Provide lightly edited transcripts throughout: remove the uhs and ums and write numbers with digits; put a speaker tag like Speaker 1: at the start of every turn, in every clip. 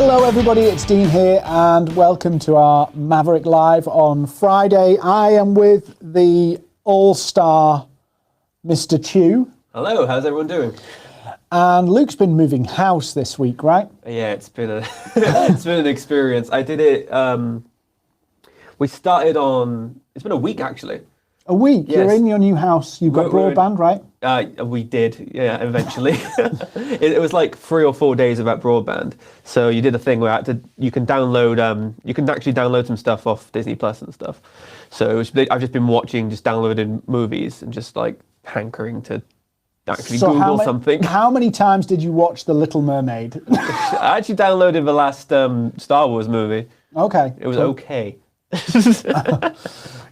Speaker 1: Hello everybody, it's Dean here and welcome to our Maverick Live on Friday. I am with the all-star Mr. Chew.
Speaker 2: Hello, how's everyone doing?
Speaker 1: And Luke's been moving house this week, right?
Speaker 2: Yeah, it's been a it's been an experience. I did it we started on, it's been a week actually.
Speaker 1: A week?
Speaker 2: Yes.
Speaker 1: You're in your new house, you've got broadband, right?
Speaker 2: We did, yeah, eventually. It was like 3 or 4 days without broadband. So you did a thing where you can download, you can actually download some stuff off Disney Plus and stuff. So I've just been watching, just downloading movies and just like hankering to actually Google something.
Speaker 1: How many times did you watch The Little Mermaid?
Speaker 2: I actually downloaded the last Star Wars movie.
Speaker 1: Okay.
Speaker 2: It was okay.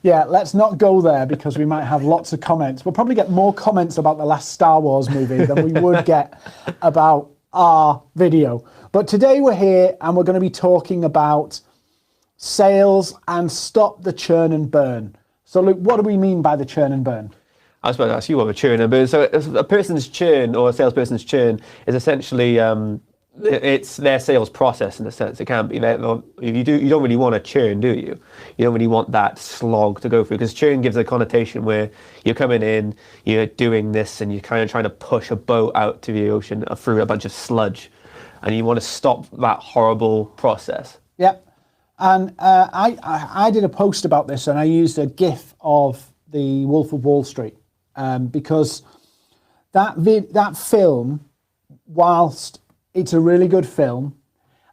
Speaker 1: Yeah, let's not go there because we might have lots of comments. We'll probably get more comments about the last Star Wars movie than we would get about our video. But today we're here and we're going to be talking about sales and stop the churn and burn. So Luke, what do we mean by the churn and burn?
Speaker 2: I was about to ask you what a churn and burn. So a person's churn or a salesperson's churn is essentially it's their sales process in a sense. It can be. You don't really want a churn, do you? You don't really want that slog to go through because churn gives a connotation where you're coming in, you're doing this, and you're kind of trying to push a boat out to the ocean through a bunch of sludge, and you want to stop that horrible process.
Speaker 1: Yep. And I did a post about this, and I used a GIF of the Wolf of Wall Street because that film, whilst it's a really good film,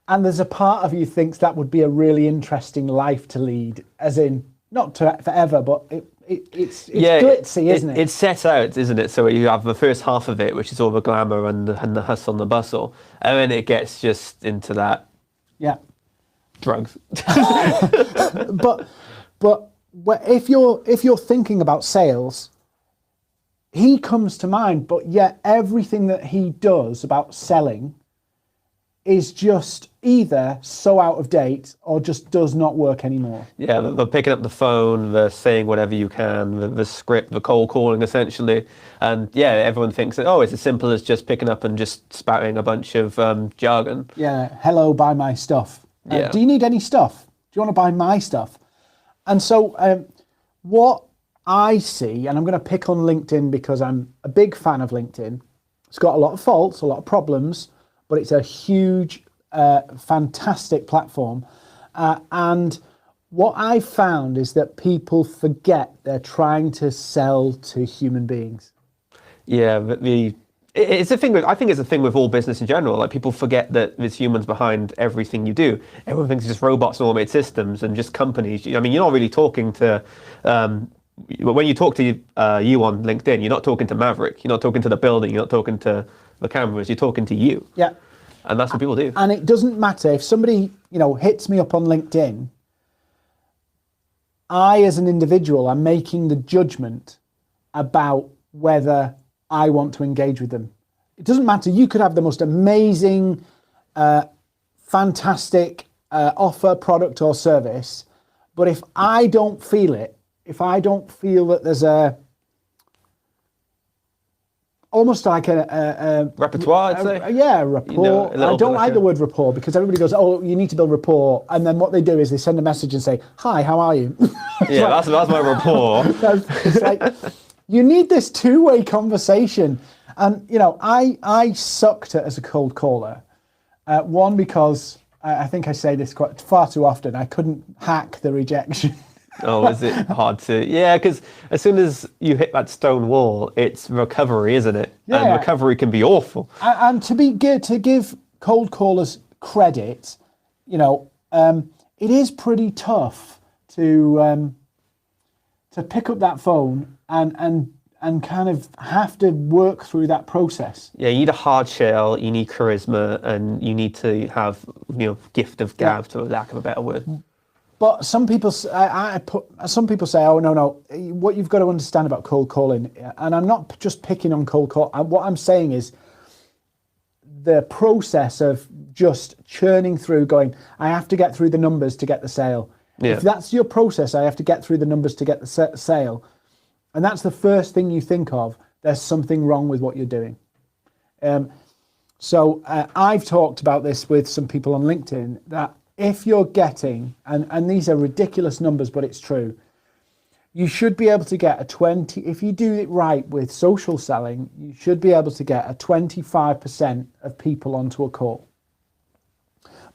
Speaker 1: and there's a part of you thinks that would be a really interesting life to lead, as in not to forever, but it's glitzy, isn't it?
Speaker 2: It's set out, isn't it? So you have the first half of it, which is all the glamour and the hustle and the bustle, and then it gets just into that.
Speaker 1: Yeah.
Speaker 2: Drugs.
Speaker 1: but if you're thinking about sales, he comes to mind, but yet everything that he does about selling is just either so out of date or just does not work anymore.
Speaker 2: Yeah, they're picking up the phone, they're saying whatever you can, the script, the cold calling essentially. And yeah, everyone thinks that, oh, it's as simple as just picking up and just spouting a bunch of jargon.
Speaker 1: Yeah, hello, buy my stuff.
Speaker 2: Yeah.
Speaker 1: Do you need any stuff? Do you want to buy my stuff? And so what I see, and I'm going to pick on LinkedIn because I'm a big fan of LinkedIn. It's got a lot of faults, a lot of problems, but it's a huge, fantastic platform. And what I found is that people forget they're trying to sell to human beings.
Speaker 2: Yeah, but it's a thing. I think it's a thing with all business in general. Like people forget that there's humans behind everything you do. Everyone thinks it's just robots and automated systems and just companies. I mean, you're not really talking to. When you talk to you on LinkedIn, you're not talking to Maverick. You're not talking to the building. You're not talking to the cameras. You're talking to you.
Speaker 1: Yeah.
Speaker 2: And that's what people do.
Speaker 1: And it doesn't matter if somebody, hits me up on LinkedIn. I, as an individual, am making the judgment about whether I want to engage with them. It doesn't matter. You could have the most amazing, fantastic offer, product or service, but if I don't feel it, if I don't feel that there's almost like a
Speaker 2: repertoire, I'd say.
Speaker 1: Rapport. I don't like the word rapport because everybody goes, oh, you need to build rapport. And then what they do is they send a message and say, hi, how are you?
Speaker 2: Yeah, that's my rapport.
Speaker 1: It's like, you need this two-way conversation. And, I sucked at as a cold caller. One, because I think I say this quite far too often, I couldn't hack the rejection.
Speaker 2: Oh, is it hard to? Yeah, because as soon as you hit that stone wall, it's recovery, isn't it?
Speaker 1: Yeah.
Speaker 2: And recovery can be awful.
Speaker 1: And to give cold callers credit, it is pretty tough to pick up that phone and kind of have to work through that process.
Speaker 2: Yeah, you need a hard shell, you need charisma, and you need to have gift of gab, to lack of a better word.
Speaker 1: But some people say, oh, no, what you've got to understand about cold calling, and I'm not just picking on cold call, what I'm saying is the process of just churning through, going, I have to get through the numbers to get the sale. Yeah. If that's your process, I have to get through the numbers to get the sale, and that's the first thing you think of, there's something wrong with what you're doing. So I've talked about this with some people on LinkedIn, that if you're getting, and these are ridiculous numbers, but it's true, you should be able to get a 20, if you do it right with social selling, you should be able to get a 25% of people onto a call.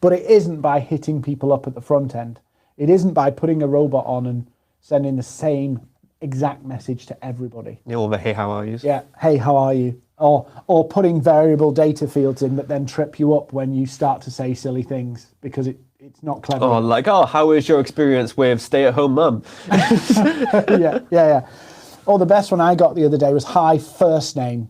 Speaker 1: But it isn't by hitting people up at the front end. It isn't by putting a robot on and sending the same exact message to everybody.
Speaker 2: All the hey, how are you?
Speaker 1: Yeah, hey, how are you? Or putting variable data fields in that then trip you up when you start to say silly things because it's not clever.
Speaker 2: Oh, like, how was your experience with stay-at-home mum?
Speaker 1: yeah. Oh, the best one I got the other day was, hi, first name.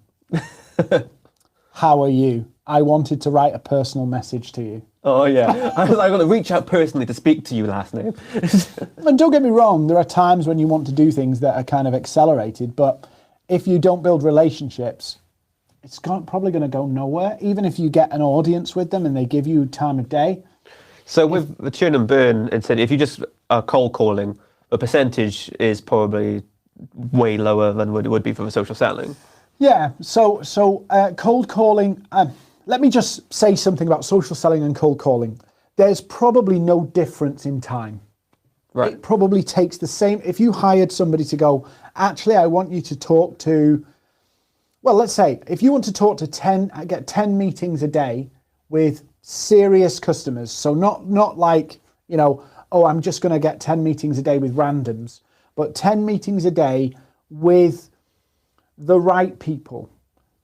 Speaker 1: How are you? I wanted to write a personal message to you.
Speaker 2: Oh, yeah. I want to reach out personally to speak to you, last name.
Speaker 1: And don't get me wrong, there are times when you want to do things that are kind of accelerated, but if you don't build relationships, it's probably going to go nowhere, even if you get an audience with them and they give you time of day.
Speaker 2: So with the churn and burn, instead, if you just are cold calling, the percentage is probably way lower than what it would be for the social selling.
Speaker 1: Yeah, so cold calling, let me just say something about social selling and cold calling. There's probably no difference in time.
Speaker 2: Right.
Speaker 1: It probably takes the same. If you hired somebody to go, actually, I want you to talk to, well, let's say, if you want to talk to get 10 meetings a day with serious customers. So not like, I'm just going to get 10 meetings a day with randoms, but 10 meetings a day with the right people,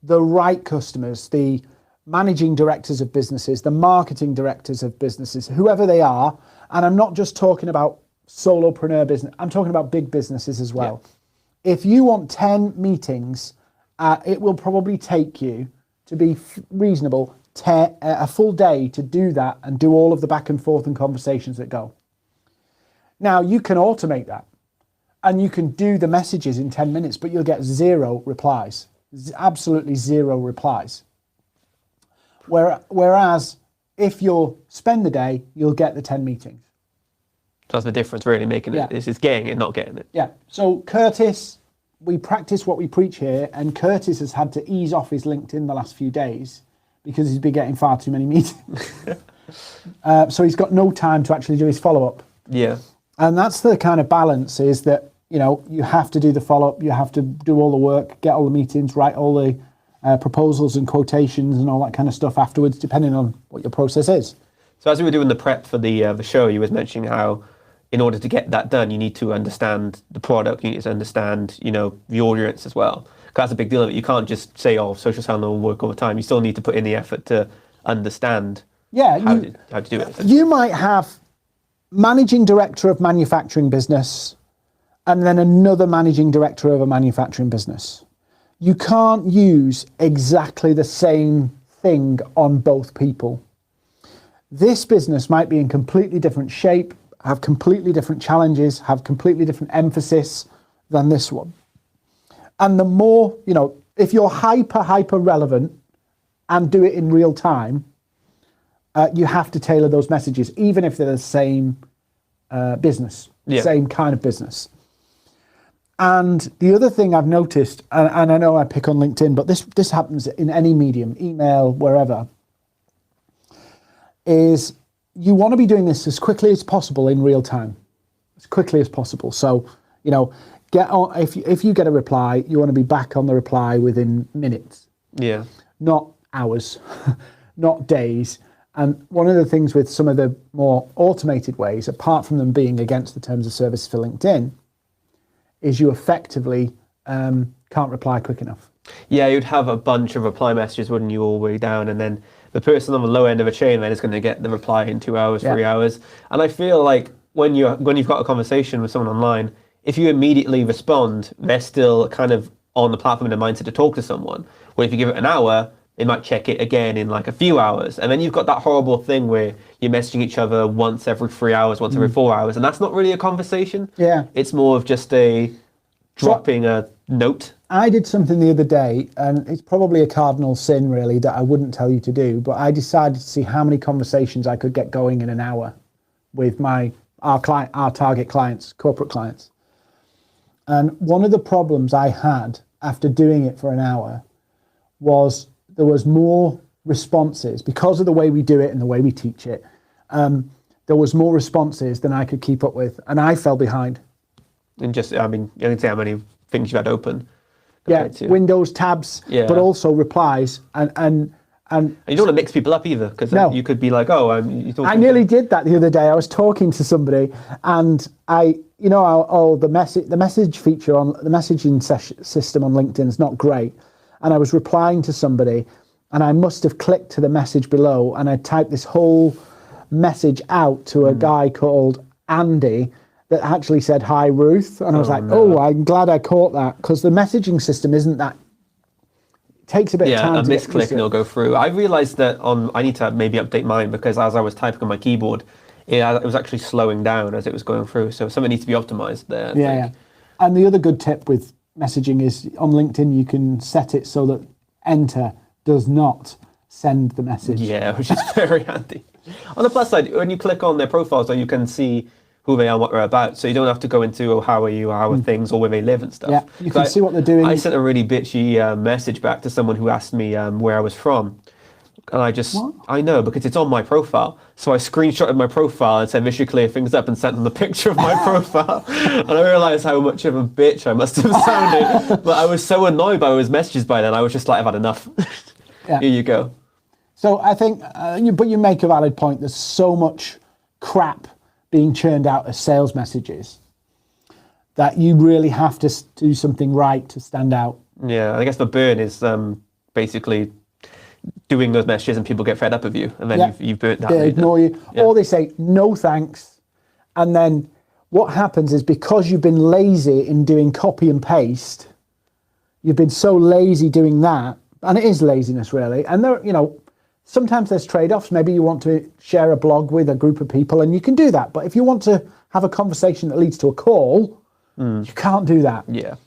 Speaker 1: the right customers, the managing directors of businesses, the marketing directors of businesses, whoever they are. And I'm not just talking about solopreneur business, I'm talking about big businesses as well. Yeah. If you want 10 meetings, it will probably take you, to be reasonable, a full day to do that and do all of the back and forth and conversations that go. Now, you can automate that and you can do the messages in 10 minutes, but you'll get 0 replies, absolutely 0 replies. Whereas if you'll spend the day, you'll get the 10 meetings.
Speaker 2: So that's the difference, really, making it. It's getting it, not getting it.
Speaker 1: Yeah. So Curtis, we practice what we preach here, and Curtis has had to ease off his LinkedIn the last few days because he's been getting far too many meetings. So he's got no time to actually do his follow-up.
Speaker 2: Yeah.
Speaker 1: And that's the kind of balance, is that, you have to do the follow-up, you have to do all the work, get all the meetings, write all the proposals and quotations and all that kind of stuff afterwards, depending on what your process is.
Speaker 2: So as we were doing the prep for the show, you was mentioning how in order to get that done, you need to understand the product, you need to understand, the audience as well. That's a big deal of it. You can't just say, social selling will work all the time. You still need to put in the effort to understand how to do it.
Speaker 1: You might have managing director of manufacturing business and then another managing director of a manufacturing business. You can't use exactly the same thing on both people. This business might be in completely different shape, have completely different challenges, have completely different emphasis than this one. And the more, if you're hyper relevant and do it in real time, you have to tailor those messages, even if they're the same business, same kind of business. And the other thing I've noticed, and I know I pick on LinkedIn, but this happens in any medium, email, wherever, is you want to be doing this as quickly as possible in real time, as quickly as possible. So, get on. If you get a reply, you want to be back on the reply within minutes.
Speaker 2: Yeah.
Speaker 1: Not hours, not days. And one of the things with some of the more automated ways, apart from them being against the terms of service for LinkedIn, is you effectively can't reply quick enough.
Speaker 2: Yeah, you'd have a bunch of reply messages, wouldn't you, all the way down, and then the person on the low end of a chain then is going to get the reply in 2 hours, 3 hours. And I feel like when you've got a conversation with someone online, if you immediately respond, they're still kind of on the platform in a mindset to talk to someone. Where if you give it an hour, they might check it again in like a few hours. And then you've got that horrible thing where you're messaging each other once every 3 hours, once every 4 hours. And that's not really a conversation.
Speaker 1: Yeah.
Speaker 2: It's more of just dropping a note.
Speaker 1: I did something the other day, and it's probably a cardinal sin really that I wouldn't tell you to do, but I decided to see how many conversations I could get going in an hour with our target clients, corporate clients. And one of the problems I had after doing it for an hour was there was more responses because of the way we do it and the way we teach it. There was more responses than I could keep up with, and I fell behind.
Speaker 2: And just, I mean, you can see how many things you had open.
Speaker 1: Yeah, Windows tabs, but also replies, and
Speaker 2: you don't want to mix people up either, because you could be like, oh,
Speaker 1: I nearly did that the other day. I was talking to somebody, and the message feature on the messaging system on LinkedIn is not great, and I was replying to somebody, and I must have clicked to the message below, and I typed this whole message out to a guy called Andy that actually said, "Hi, Ruth," and I was I'm glad I caught that, because the messaging system isn't that. It takes a bit of time.
Speaker 2: A misclick and it'll go through. I realized that I need to maybe update mine, because as I was typing on my keyboard, it was actually slowing down as it was going through. So something needs to be optimized there.
Speaker 1: Yeah. And the other good tip with messaging is on LinkedIn, you can set it so that enter does not send the message.
Speaker 2: Yeah, which is very handy. On the plus side, when you click on their profiles, you can see who they are, what they're about. So you don't have to go into, how are you, how are things, or where they live and stuff.
Speaker 1: Yeah, you can see what they're doing.
Speaker 2: I sent a really bitchy message back to someone who asked me where I was from. And I know, because it's on my profile. So I screenshotted my profile and said, this should clear things up, and sent them the picture of my profile. And I realized how much of a bitch I must have sounded. But I was so annoyed by those messages by then, I was just like, I've had enough. Yeah. Here you go.
Speaker 1: So I think, but you make a valid point. There's so much crap being churned out as sales messages that you really have to do something right to stand out.
Speaker 2: Yeah, I guess the burn is basically doing those messages and people get fed up of you, and then you've burnt that.
Speaker 1: They ignore you, or they say no thanks, and then what happens is, because you've been lazy in doing copy and paste, you've been so lazy doing that, and it is laziness really, and there, sometimes there's trade-offs. Maybe you want to share a blog with a group of people, and you can do that. But if you want to have a conversation that leads to a call, you can't do that.
Speaker 2: Yeah.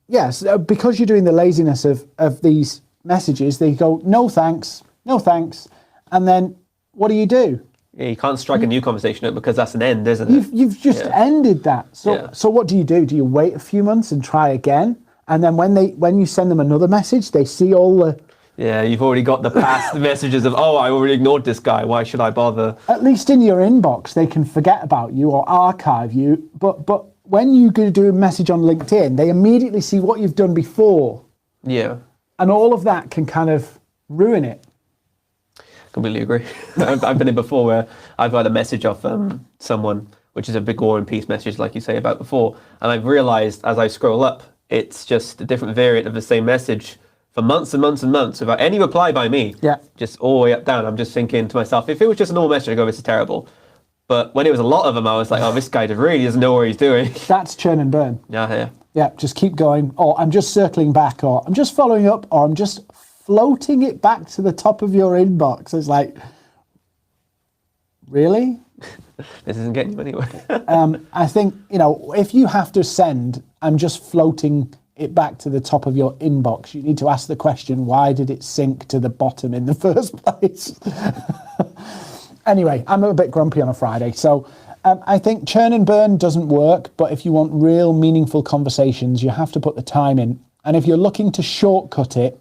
Speaker 1: Yes, because you're doing the laziness of these messages, they go, no thanks, and then what do?
Speaker 2: Yeah, you can't strike a new conversation up, because that's an end, isn't it?
Speaker 1: You've just ended that. So what do? Do you wait a few months and try again? And then when you send them another message, they see all the...
Speaker 2: Yeah, you've already got the past messages of, I already ignored this guy, why should I bother?
Speaker 1: At least in your inbox, they can forget about you or archive you. But when you go to do a message on LinkedIn, they immediately see what you've done before.
Speaker 2: Yeah.
Speaker 1: And all of that can kind of ruin it.
Speaker 2: Completely agree. I've been in before where I've got a message off someone, which is a big War and Peace message, like you say about before. And I've realized as I scroll up, it's just a different variant of the same message for months and months and months without any reply by me.
Speaker 1: Yeah.
Speaker 2: Just all the way up, down. I'm just thinking to myself, if it was just a normal message, I'd go, this is terrible. But when it was a lot of them, I was like, this guy really doesn't know what he's doing.
Speaker 1: That's churn and burn.
Speaker 2: Yeah.
Speaker 1: Yeah, just keep going. Or I'm just circling back, or I'm just following up, or I'm just floating it back to the top of your inbox. It's like, really?
Speaker 2: This isn't getting you anywhere.
Speaker 1: I think, if you have to send, I'm just floating it back to the top of your inbox. You need to ask the question, why did it sink to the bottom in the first place? Anyway, I'm a bit grumpy on a Friday. So I think churn and burn doesn't work, but if you want real meaningful conversations, you have to put the time in. And if you're looking to shortcut it,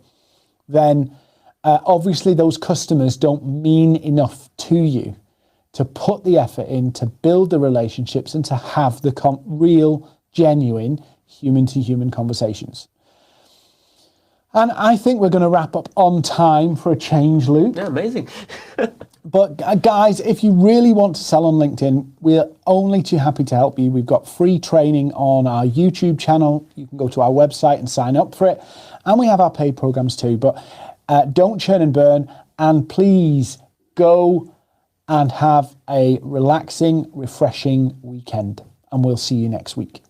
Speaker 1: then obviously those customers don't mean enough to you to put the effort in, to build the relationships, and to have the real, genuine, human-to-human conversations. And I think we're going to wrap up on time for a change, Luke.
Speaker 2: Yeah, amazing.
Speaker 1: But guys, if you really want to sell on LinkedIn, we're only too happy to help you. We've got free training on our YouTube channel. You can go to our website and sign up for it. And we have our paid programs too. But don't churn and burn. And please go and have a relaxing, refreshing weekend. And we'll see you next week.